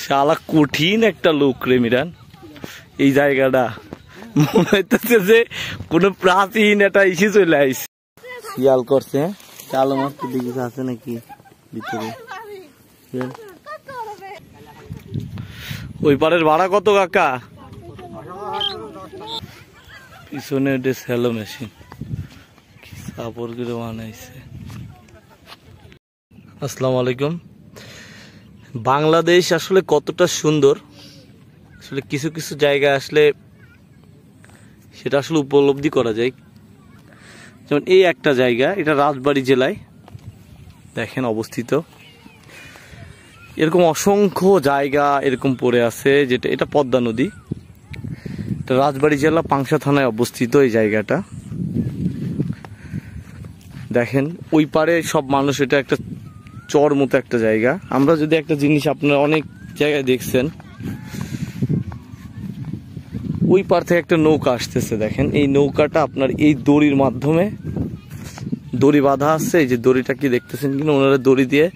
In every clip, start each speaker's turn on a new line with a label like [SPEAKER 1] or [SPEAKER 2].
[SPEAKER 1] শালা কঠিন একটা লোক রে মিরান। এই জায়গাটা মনে হইতেছে যে কোনো প্রাচীন একটা ইসে চলে আইছে। শিয়াল করছে কালো মাছ তো দিকে আছে নাকি ভিতরে। ওই পারের ভাড়া কত কাকা? পিছনে স্যালো মেশিন কি সাপোর্ট করে বানাইছে। আসসালামু আলাইকুম। বাংলাদেশ আসলে কতটা সুন্দর, আসলে কিছু কিছু জায়গা আসলে সেটা আসলে উপলব্ধি করা যায়। যেমন এই একটা জায়গা, এটা রাজবাড়ী জেলায় দেখেন অবস্থিত। এরকম অসংখ্য জায়গা এরকম পড়ে আছে, যেটা এটা পদ্মা নদী। এটা রাজবাড়ী জেলা পাংশা থানায় অবস্থিত এই জায়গাটা। দেখেন ওই পারে সব মানুষ, এটা একটা চর মতো একটা জায়গা। আমরা যদি একটা জিনিস আপনারা অনেক জায়গায় দেখছেন, ওই পার থেকে একটা নৌকা আসতেছে। দেখেন এই নৌকাটা আপনার এই দড়ির মাধ্যমে, দড়ি বাঁধা আছে, এই যে দড়িটা কি দেখতেছেন কিনা, ওনারা দড়ি দিয়ে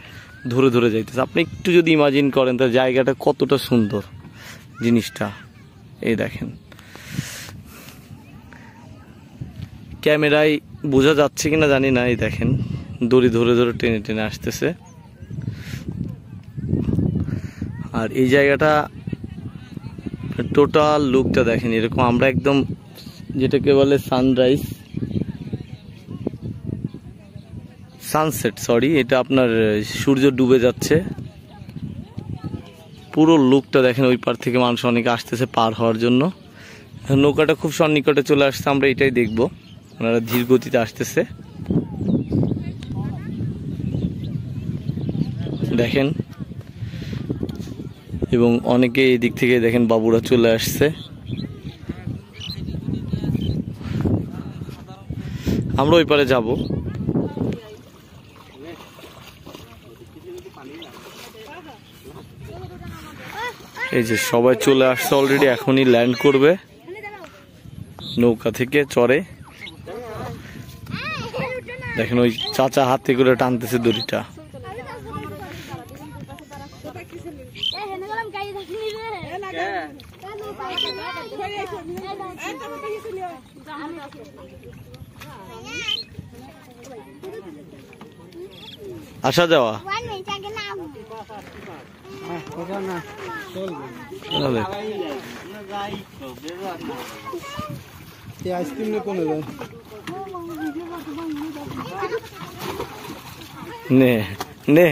[SPEAKER 1] ধরে ধরে যাইতেছে। আপনি একটু যদি ইমাজিন করেন তার জায়গাটা কতটা সুন্দর জিনিসটা। এই দেখেন ক্যামেরায় বোঝা যাচ্ছে কিনা জানি না। এই দেখেন দড়ি ধরে ধরে টেনে টেনে আসতেছে। আর এই জায়গাটা টোটাল লুকটা দেখেন এরকম। আমরা একদম যেটাকে বলে সানরাইজ, সানসেট সরি, এটা আপনার সূর্য ডুবে যাচ্ছে। পুরো লুকটা দেখেন। ওই পার থেকে মানুষ অনেকে আসতেছে পার হওয়ার জন্য। নৌকাটা খুব সন্নিকটে চলে আসছে, আমরা এটাই দেখবো। ওনারা ধীর গতিতে আসতেছে দেখেন। এবং অনেকে এই দিক থেকে দেখেন বাবুরা চলে আসছে। আমরা ওই পারে যাব। এই যে সবাই চলে আসছে অলরেডি, এখনই ল্যান্ড করবে নৌকা থেকে চড়ে। দেখেন ওই চাচা হাতে করে টানতেছে দড়িটা। আসা যাওয়া নে নে।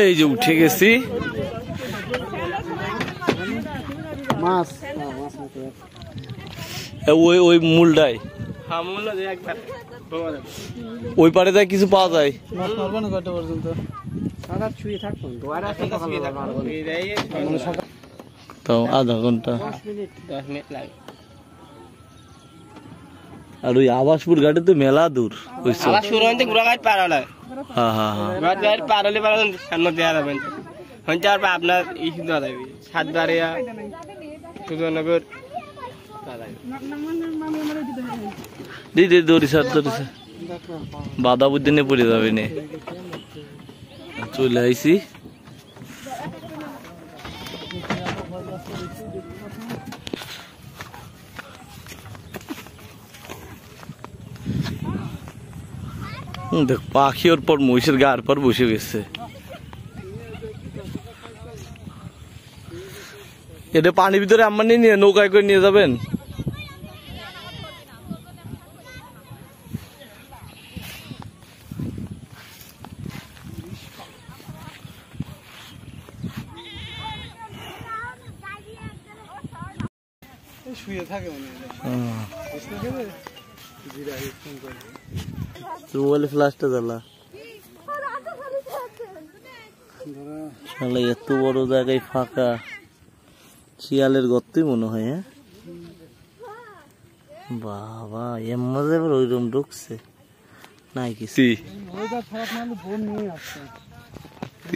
[SPEAKER 1] এই যে উঠে গেছি। ওই ওই মূলটাই ওই পারে যায় কিছু পাওয়া যায়। তো আধা ঘন্টা। আর ওই আবাসপুর ঘাটে তো মেলা দূর।
[SPEAKER 2] আপনার সাতবাড়িয়া সুজনগর
[SPEAKER 1] দিদি দরিসার দরিসা বাধা বুদ্ধি নিয়ে পড়ে যাবে নে। চলে আইসি। দেখ পাখি ওর পর মহিষের গার পর বসে গেছে। এটা পানির ভিতরে আমার নিয়ে নৌকায় করে নিয়ে যাবেন।
[SPEAKER 3] শুয়ে থাকে
[SPEAKER 1] মোবাইলে ফ্ল্যাশটা জ্বালা। এত বড় জায়গায় ফাঁকা, শিয়ালের গর্তই মনে হয়। হ্যাঁ বাবা, এর মাঝে আবার ওইরকম ঢুকছে নাই কিছু।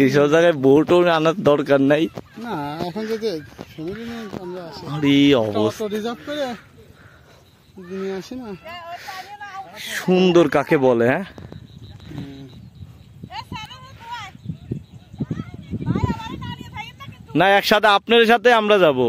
[SPEAKER 1] এইসব জায়গায় বোটও আনার দরকার নাই।
[SPEAKER 3] না এখন যদি ফ্যামিলি নিয়ে আমরা আসি
[SPEAKER 1] আরে অবস্থা
[SPEAKER 3] অটো রিজার্ভ করে নিয়ে আসি না।
[SPEAKER 1] সুন্দর কাকে বলে, হ্যাঁ না একসাথে আপনার সাথে আমরা যাব।